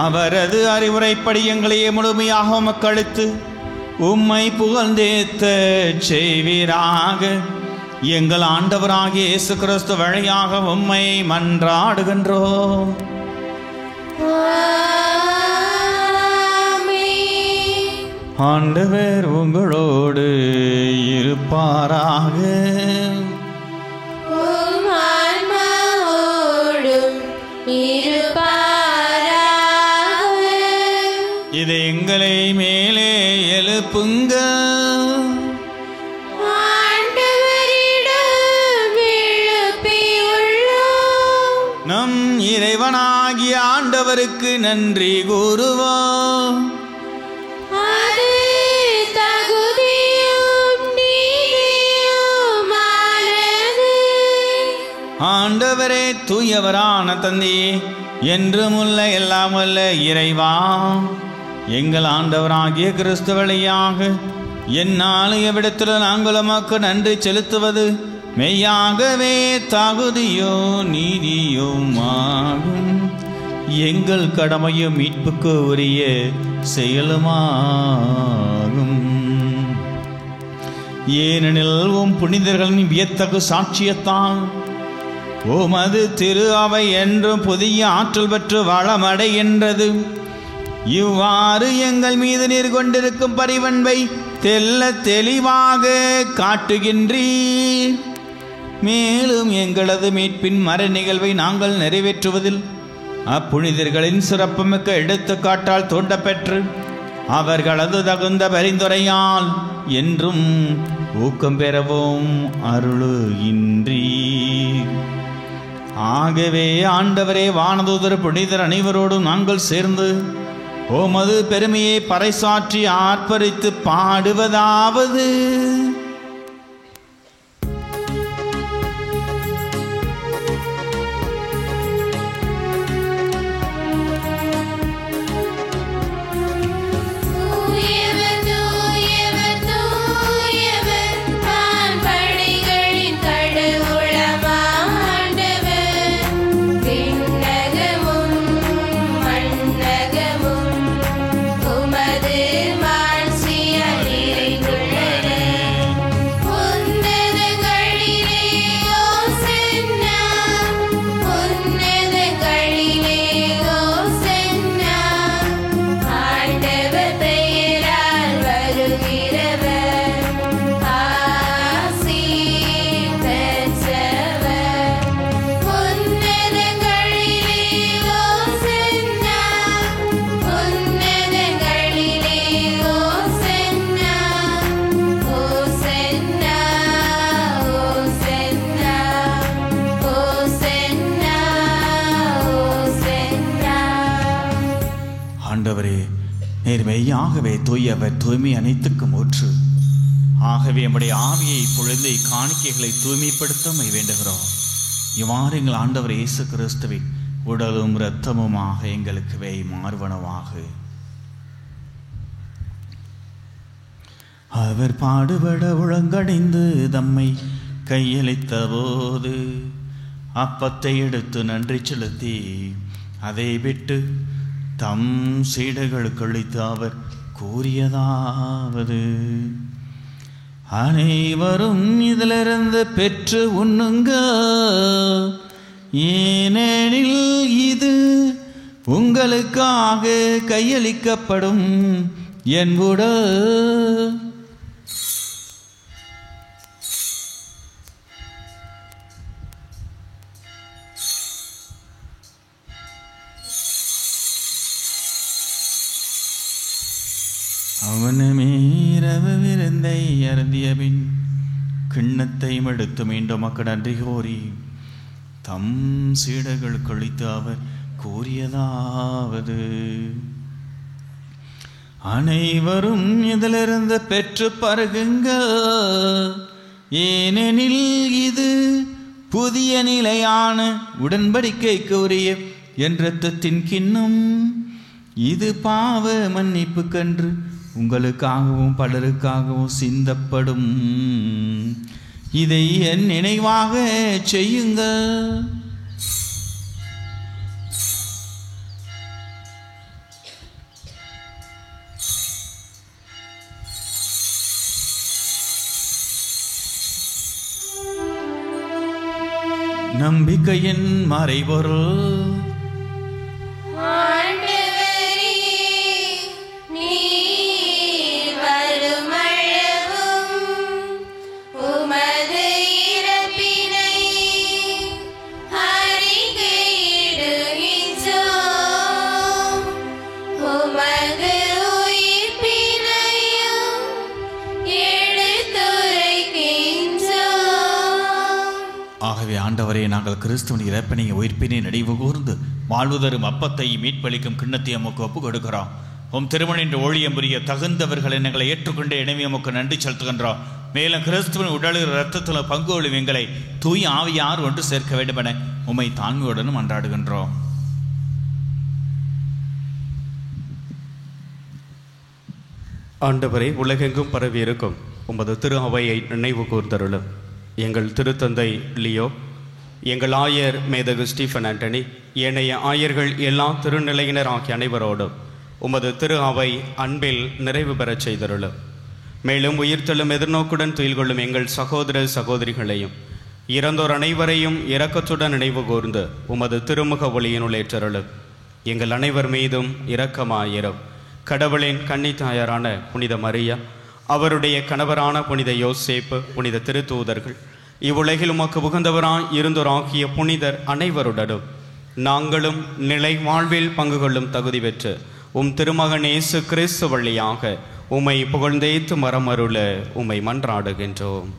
S1: அவரது அறிவுரைப்படி எங்களையே முழுமையாக உமக்கு அளித்து உம்மை புகழ்ந்தேத்த செய்வீராக. எங்கள் ஆண்டவராகிய இயேசு கிறிஸ்து வழியாக உம்மை மன்றாடுகின்றோம். ஆண்டவர் உங்களோடு இருப்பாராக. இது எங்களை மேலே எழுப்புங்க. நம் இறைவனாகிய ஆண்டவருக்கு நன்றி கூறுவோம். ஆண்டவரே தூயவரான தந்தையே, என்றும் உள்ள எல்லாம் வல்ல இறைவா, எங்கள் ஆண்டவராகிய கிறிஸ்து வழியாக எந்நாளும் எவ்விடத்தில் நாங்கள் உமக்கு நன்றி செலுத்துவது மெய்யாகவே தகுதியோ நீதியும் ஆகும். எங்கள் கடமையும் மீட்புக்கு உரிய செயலுமாகும். ஏனெனில் உம் புனிதர்களின் வியத்தகு சாட்சியத்தான் உமது திரு அவை என்றும் புதிய ஆற்றல் பெற்று வளமடைகின்றது. இவ்வாறு எங்கள் மீது நீர் கொண்டிருக்கும் பரிவன்பை தெல்ல தெளிவாக காட்டுகின்றீர். மேலும் எங்களது மீட்பின் மறை நிகழ்வை நாங்கள் நிறைவேற்றுவதில் அப்புனிதர்களின் சிறப்புமிக்க எடுத்துக்காட்டால் தூண்டப்பெற்று அவர்களது தகுந்த பரிந்துரையால் என்றும் ஊக்கம் பெறவும் அருளுகின்றீர். ஆகவே ஆண்டவரே, வானதூதர் புனிதர் அனைவரோடும் நாங்கள் சேர்ந்து உமது பெருமையை பறைசாற்றி ஆர்ப்பரித்து பாடுவதாவது: மெய்யாகவே தூயவர், தூய்மை அனைத்துக்கும் ஊற்று. ஆகவே நம்முடைய ஆவியை பொழுது காணிக்கைகளை தூய்மைப்படுத்த வேண்டுகிறோம். இவ்வாறு எங்கள் ஆண்டவர் இயேசு கிறிஸ்துவின் உடலும் இரத்தமுமாக எங்களுக்கு மாறுவனவாக. அவர் பாடுபட உளங்கடைந்து தம்மை கையளித்த போது அப்பத்தை எடுத்து நன்றி செலுத்தி அதை விட்டு தம் சீடர்களுக்கு அளித்து அவர் கூறியதாவது: அனைவரும் இதிலிருந்து பெற்று உண்ணுங்க, ஏனெனில் இது உங்களுக்காக கையளிக்கப்படும் என் உடல். இரவு விருந்தை அருந்திய பின் கிண்ணத்தையும் எடுத்து மீண்டும் மக்கள் நன்றி கோரி தம் சீடர்கள் கழித்து அவர் கூறியதாவது: அனைவரும் இதிலிருந்து பெற்று பருகுங்கள், ஏனெனில் இது புதிய நிலையான உடன்படிக்கைக்கு உரிய என் இரத்தத்தின் கிண்ணம். இது பாவ மன்னிப்புக்கன்று உங்களுக்காகவும் பலருக்காகவும் சிந்தப்படும். இதை என் நினைவாக செய்யுங்கள். நம்பிக்கையின் மறைபொருள். ஆண்டவரே, நாங்கள் கிறிஸ்துவின் இறப்பினை உயிர்ப்பினை நினைவு கூர்ந்து வாழ்வுதரும் அப்பத்தை மீட்பளிக்கும் கிண்ணத்தை எமக்கு ஒப்பு கொடுக்கிறோம். உம் திருமணின் ஊழியம் புரிய தகுந்தவர்களை எங்களை ஏற்றுக்கொண்டு இணைவி எமக்கு நன்றி செலுத்துகின்றோம். மேலும் கிறிஸ்துவின் உடலில் இரத்தத்தில் பங்கு கொள்ளும் எங்களை தூய் ஆவியார் ஒன்று சேர்க்க வேண்டும் என உம்மை தாழ்மையுடனும் அன்றாடுகின்றோம்.
S7: ஆண்டவரே, உலகெங்கும் பரவி இருக்கும் உமது திரு அவையை நினைவு கூர்ந்தருளும். எங்கள் திருத்தந்தை லியோ, எங்கள் ஆயர் மேதகு ஸ்டீஃபன் ஆண்டனி, ஏனைய ஆயர்கள் எல்லா திருநிலையினர் ஆகிய அனைவரோடும் உமது திரு அவை அன்பில் நிறைவு பெறச் செய்தருளும். மேலும் உயிர்த்தெழும் எதிர்நோக்குடன் துயில் கொள்ளும் எங்கள் சகோதர சகோதரிகளையும் இறந்தோர் அனைவரையும் இரக்கத்துடன் நினைவு கூர்ந்து உமது திருமுக ஒளியினுள் ஏற்றருளும். எங்கள் அனைவர் மீதும் இரக்கமாயிரும். கடவுளின் கன்னித்தாயாரான புனித மரியா, அவருடைய கணவரான புனித யோசேப்பு, புனித திருத்தூதர்கள், இவ்வுலகில் உமக்கு உகந்தவராய் இருந்தோராகிய புனிதர் அனைவருடனும் நாங்களும் நிலை வாழ்வில் பங்கு கொள்ளும் தகுதி பெற்று உம் திருமகன் இயேசு கிறிஸ்து வழியாக உம்மை புகழ்ந்தேத்து மரமருள உம்மை மன்றாடுகின்றோம்.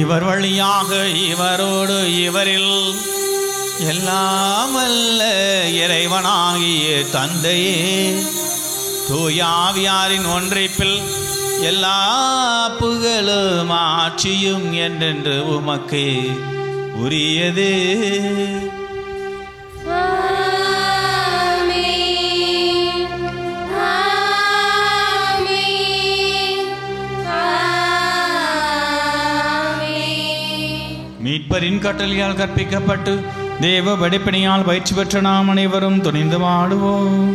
S1: இவர் வழியாக இவரோடு இவரில் எல்லாம் அல்ல இறைவனாகிய தந்தையே, தூயாவியாரின் ஒன்றிப்பில் எல்லா புகழும் ஆட்சியும் என்றென்று உமக்கு உரியது. மீட்பரின் கட்டளையால் கற்பிக்கப்பட்டு தேவ படிப்பினையால் பயிற்சி பெற்ற நாம் அனைவரும் துணிந்து வாடுவோம்.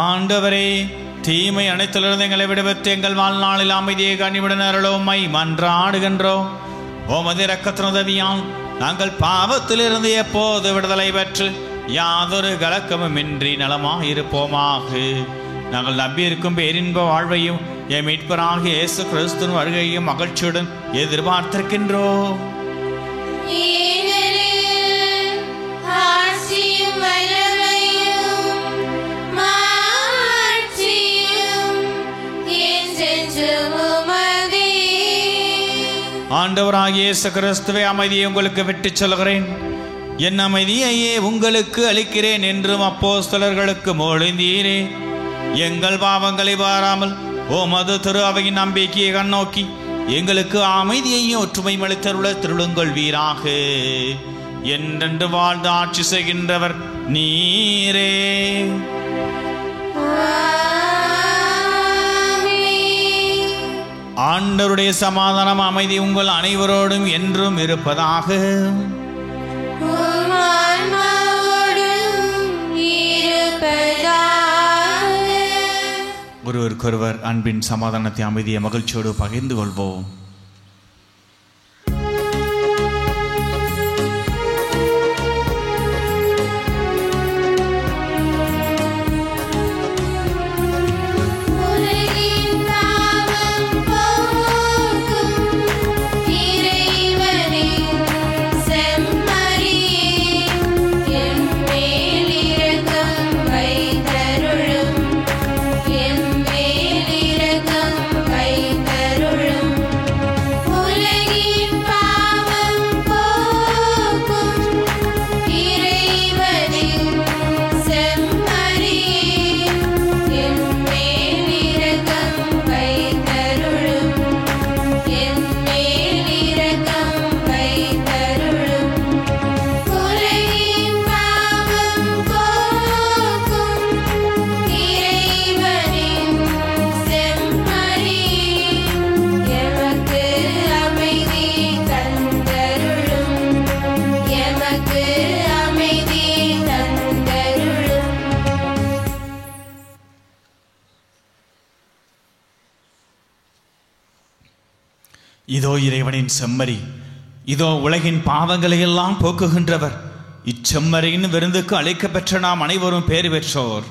S1: ஆண்டவரே, தீமை அனைத்திலிருந்து எங்களை விடுவித்து எங்கள் வாழ்நாளில் அமைதியை கனிவுடன் அருளுமை மன்றாடுகின்றோம். உமது இரக்கத்தின் உதவியால் நாங்கள் பாவத்திலிருந்து எப்போது விடுதலை பெற்று யாதொரு கலக்கமும் இன்றி நலமாயிருப்போமாக. நாங்கள் நம்பியிருக்கும் பேரின்ப வாழ்வையும் என் மீட்பராகிய இயேசு கிறிஸ்துவின் வருகையும் மகிழ்ச்சியுடன் எதிர்பார்த்திருக்கின்றோம்.
S10: ஆசியும் வல்லமையும்
S1: ஆண்டவராகிய இயேசு கிறிஸ்துவே, அமைதியை உங்களுக்கு விட்டுச் சொல்கிறேன், என் அமைதியையே உங்களுக்கு அளிக்கிறேன் என்றும் அப்போஸ்தலர்களுக்கு மொழிந்தீரே. எங்கள் பாவங்களை பாராமல் உமது திரு அவையின் நம்பிக்கையை கண்ணோக்கி எங்களுக்கு அமைதியையும் ஒற்றுமையும் அளித்தருள திருளுங்கள் வீராக. என்றென்று வாழ்ந்து ஆட்சி செய்கின்றவர் நீரே. ஆண்டவருடைய சமாதானம் அமைதி உங்கள் அனைவரோடும் என்றும் இருப்பதாக. ஒருவருக்கொருவர் அன்பின் சமாதானத்தை அமைதியை மகிழ்ச்சியோடு பகிர்ந்து கொள்வோம். இதோ இறைவனின் செம்மறி, இதோ உலகின் பாவங்களை எல்லாம் போக்குகின்றவர். இச்செம்மறியின் விருந்துக்கு அழைக்க பெற்ற நாம் அனைவரும் பேறு பெற்றோர்.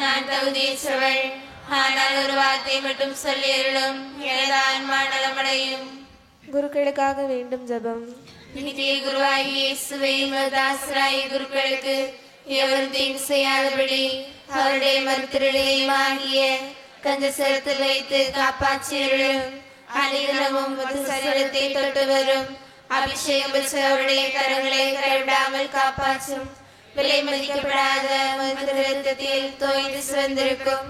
S10: நான் தகுதியற்றவள், ஆனால் ஒரு வார்த்தை மட்டும் சொல்லியருளும், எனது ஆன்மா நலமடையும்.
S11: குருக்களுக்காக வேண்டும் ஜெபம்.
S10: நித்திய குருவாகிய இயேசுவே, தாசராய குருக்களுக்கு எவரும் தீங்கு செய்யாதபடி அவருடைய மறுத்திருளையுமாகிய கஞ்ச சிரத்தில் வைத்து காப்பாற்றியருளும். அனைவரும் சரீரத்தை தொட்டு வரும் அபிஷேகம் பெற்ற அவருடைய கரங்களை கைவிடாமல் காப்பாற்றும். விலை மதிக்கப்படாத ரத்தத்தில் தோய்ந்து சிறந்திருக்கும்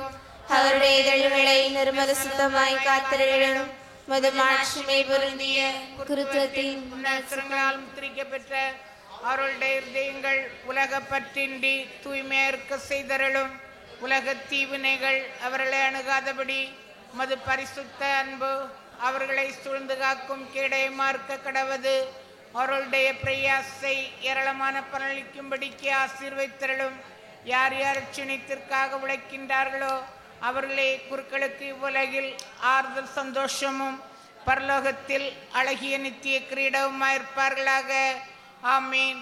S10: அவருடைய இதழ்களை நிர்மல சுத்தமாய் காத்திரளும். மதுமாட்சிமை பொருந்திய குருத்துவத்தின்
S12: நற்சங்களால் முத்திரிக்கப்பெற்ற அவருடைய இதயங்கள் உலக பற்றின்றி தூய்மையற்க செய்தருளும். உலக தீவினைகள் அவர்களை அணுகாதபடி மது பரிசுத்த அன்பு அவர்களை சூழ்ந்து காக்கும் கேடை மார்க்க கடவது. அவர்களுடைய பிரயாசை ஏராளமான பலனளிக்கும்படிக்கு ஆசீர்வதித்தருளும். யார் யார் சினித்திற்காக உழைக்கின்றார்களோ அவர்களே குருக்களுக்கு இவ்வுலகில் ஆறுதல் சந்தோஷமும் பரலோகத்தில் அழகிய நித்திய கிரீடவுமாயிருப்பார்களாக. ஆமீன்.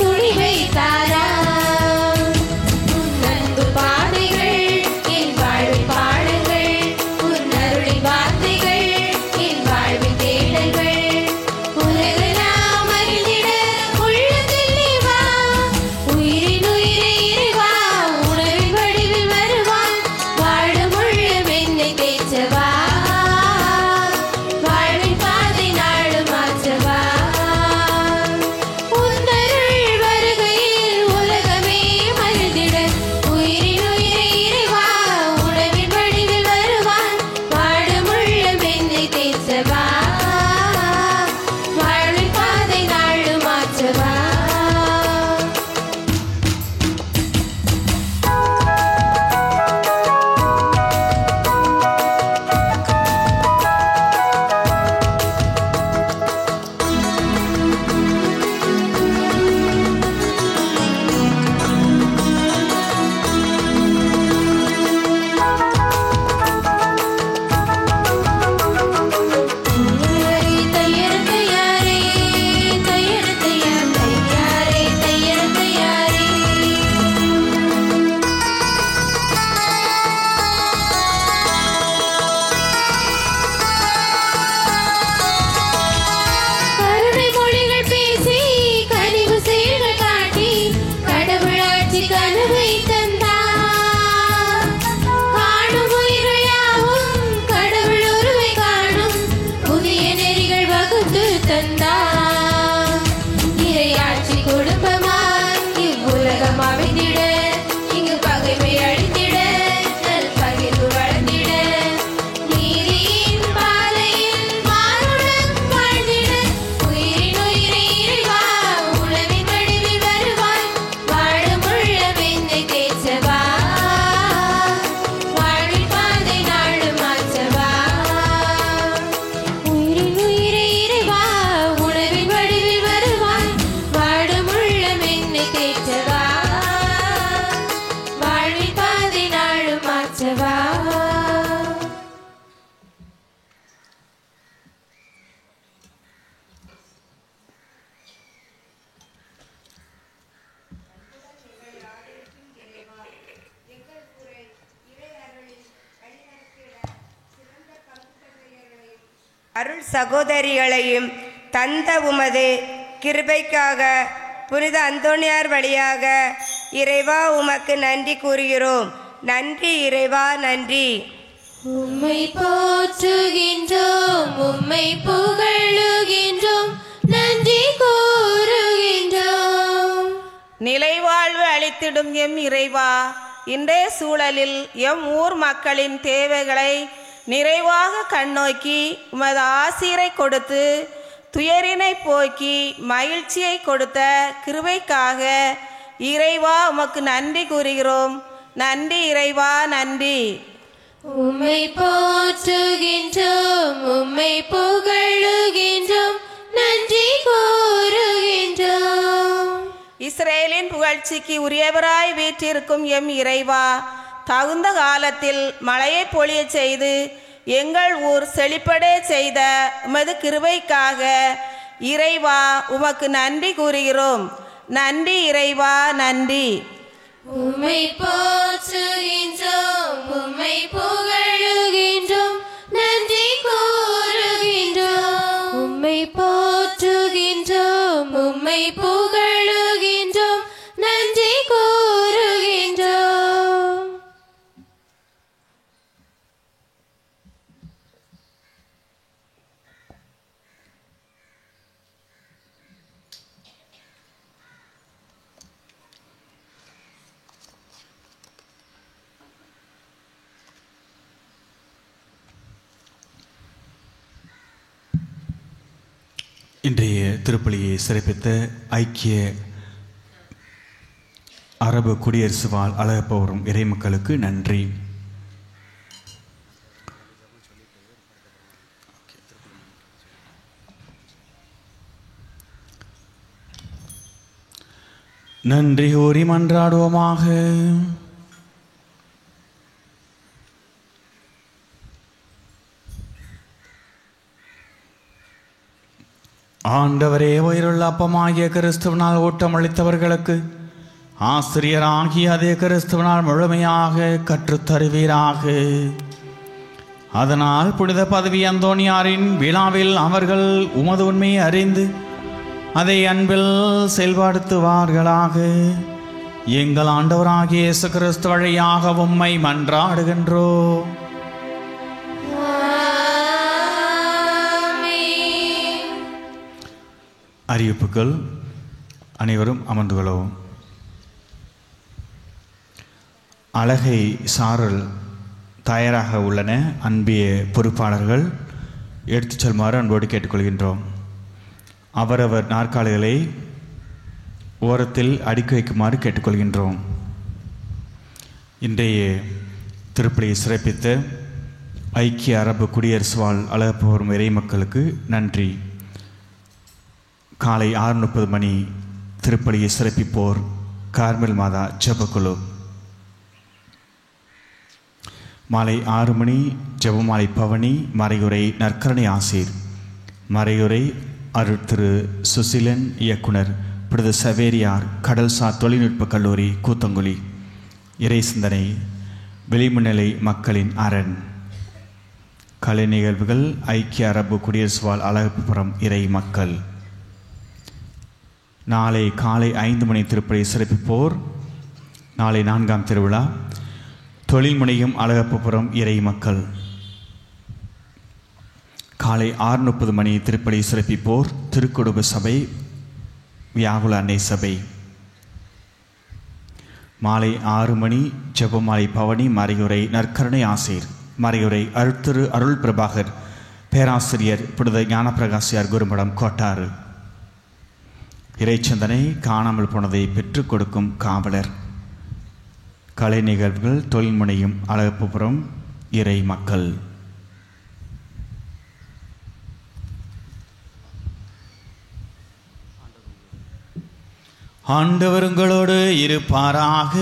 S10: துணிவை தாரா அன்பு பாதைகள் என் வாழ்வின் பாடங்கள் உன் அருளின் வார்த்தைகள் என் வாழ்வின் தேடல்கள் உலகெல்லாம் அறிந்திட உள்ளத்திலே வா உயிரின் உயிரை இறைவா உணவின் வடிவில் வருவான் வாழும் உள்ளம் என்னை தேற்றவா வாழ்வின் பாதை நாளும் மாற்றவா உன்னருள் வருகையில் உலகமே மகிழ்ந்திட உயிரின் உயிரை இறைவா உணவின் வடிவில் வருவான் வாழும் உள்ளம் என்னை தேற்றவா வாழ்வின் பாதை நாளும் மாற்றவா தையரத்தையாரே தையரத்தையார் தையாரே தையரத்தையாரே கருணை மொழிகள் பேசி கனிவு செயல்கள் காட்டி கடவுளாட்சி கனவை தந்தார் காணும் உயிர்கள் யாவும் கடவுள் உருவை காணும் புதிய நெறிகள் வகுத்து தந்தார் இறையாட்சி குடும்பமாய் இவ்வுலகம் அமைந்திட இங்கு பகைமை அழிந்திட நல் பகிர்வு வளர்ந்திட நீதியின் பாதையில் மானுடம் வாழ்ந்திட உயிரின் உயிரை இறைவா உணவின் வடிவில் வருவாய் வாழும் உள்ளம் என்னை தேற்றவா வாழ்வின் பாதை நாளும் மாற்றவா உயிரின் உயிரை இறைவா உணவின் வடிவில் வருவாய் வாழும் உள்ளம் என்னை தேற்றவா வாழ்வின் பாதை நாளும் மாற்றவா
S13: அருள் சகோதரிகளையும் தந்த உமது கிருபைக்காக புனித அந்தோணியார் வழியாக இறைவா உமக்கு நன்றி கூறுகிறோம். நன்றி இறைவா, நன்றி.
S10: உம்மை போற்றுகின்றோம், உம்மை புகழுகின்றோம், நன்றி கூறுகின்றோம்.
S2: நிலைவாழ்வு அளித்திடும் எம் இறைவா, இன்றைய சூழலில் எம் ஊர் மக்களின் தேவைகளை நிறைவாக கண்ணோக்கி உமது ஆசீரை கொடுத்து துயரினை போக்கி மகிழ்ச்சியை கொடுத்த கிருபைக்காக இறைவா உமக்கு நன்றி கூறுகிறோம். நன்றி இறைவா, நன்றி.
S10: உம்மை போற்றுகின்றோம், உம்மை புகழுகின்றோம், நன்றி கூறுகின்றோம்.
S2: இஸ்ரேலின் புகழ்ச்சிக்கு உரியவராய் வீற்றிருக்கும் எம் இறைவா, தகுந்த காலத்தில் மழையை பொழிய செய்து எங்கள் ஊர் செழிப்படே செய்த உமது கிருபைக்காக இறைவா உமக்கு நன்றி கூறுகிறோம். நன்றி இறைவா, நன்றி.
S10: உம்மை போற்றுகின்றோம், உம்மை புகழுகின்றோம், நன்றி கூறுகின்றோம். உம்மை போற்றுகின்றோம், உம்மை புகழுகின்றோம், நன்றி கூறுகின்றோம்.
S1: இன்றைய திருப்பலியை சிறப்பித்த ஐக்கிய அரபு குடியரசு வாழ் அழகப்பவரும் இறைமக்களுக்கு நன்றி. நன்றி கூறி மன்றாடுவோமாக. ஆண்டவரே, உயிருள்ள அப்பமாகிய கிறிஸ்துவனால் ஊட்டமளித்தவர்களுக்கு ஆசிரியராகிய அதே கிறிஸ்துவனால் முழுமையாக கற்றுத்தருவீராக. அதனால் புனித பதவி அந்தோனியாரின் விழாவில் அவர்கள் உமது உண்மையை அறிந்து அதை அன்பில் செயல்படுத்துவார்களாக. எங்கள் ஆண்டவராகிய இயேசு கிறிஸ்து வழியாக உம்மை மன்றாடுகின்றோம். அறிவிப்புகள். அனைவரும் அமர்ந்து கொள்ளவும். அழகை சாரல் தயாராக உள்ளன. அன்பிய பொறுப்பாளர்கள் எடுத்துச் செல்லுமாறு அன்போடு கேட்டுக்கொள்கின்றோம். அவரவர் நாற்காலிகளை ஓரத்தில் அடுக்கி வைக்குமாறு கேட்டுக்கொள்கின்றோம். இன்றைய திருப்பலியை சிறப்பித்த ஐக்கிய அரபு குடியரசு வாழ் அழகப்ப வரும் இறை மக்களுக்கு நன்றி. காலை 6:30 மணி திருப்பலியை சிறப்பிப்போர் கார்மெல் மாதா ஜெபக்குழு. மாலை 6 மணி ஜெபமாலை பவனி மறையுரை நற்கரணை ஆசீர். மறையுரை அருட்திரு சுசிலன், இயக்குனர் புனித சவேரியார் கடல்சார் தொழில்நுட்ப கல்லூரி கூத்தங்குழி. இறை சிந்தனை வெளிமுன்னிலை மக்களின் அரண். கலை நிகழ்வுகள் ஐக்கிய அரபு குடியரசு வாழ் அழகப்புரம் இறை மக்கள். நாளை காலை 5 மணி திருப்பலி சிறப்பிப்போர் நாளை 4ஆம் திருவிழா தொழில் முனையும் அழகப்பபுரம் இறை மக்கள். காலை 6:30 மணி திருப்பலி சிறப்பிப்போர் திருக்குடும்ப சபை வியாகுல அன்னை சபை. மாலை 6 மணி ஜெபமாலை பவனி மறையுரை நற்கரணை ஆசீர். மறையுரை அருட்திரு அருள் பிரபாகர் பேராசிரியர் புனித ஞானப்பிரகாசியார் குருமடம் கோட்டாறு. இறைச்சந்தனை காணாமல் போனதை பெற்றுக் கொடுக்கும் காவலர். கலை நிகழ்வுகள் தொழில் முனையும் அழகப்பபுரம் இறை மக்கள். ஆண்டவர் உங்களோடு இருப்பாராக.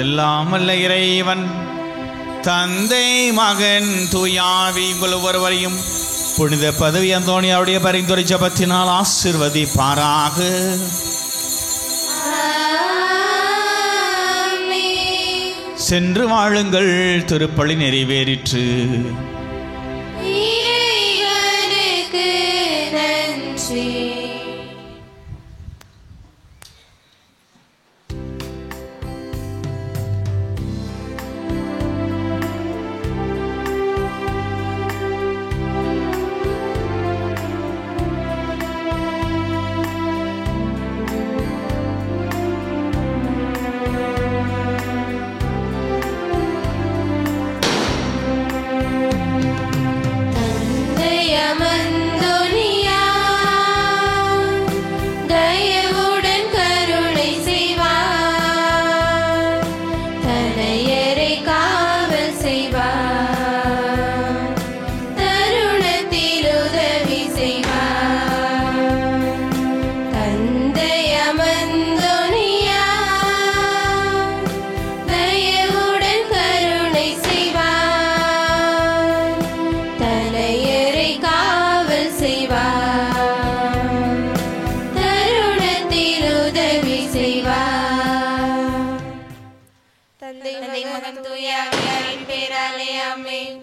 S1: எல்லாம் வல்ல இறைவன் தந்தை மகன் தூயாவி உங்கள் ஒவ்வொருவரையும் புனித பதவி அந்தோனியாருடைய பரிந்துரை ஜபத்தினால் ஆசீர்வதிப்பாராக. சென்று வாழுங்கள். திருப்பலி நிறைவேறிற்று.
S10: தந்தை மகன் தூய ஆவியாரின் பேராலே ஆமென்.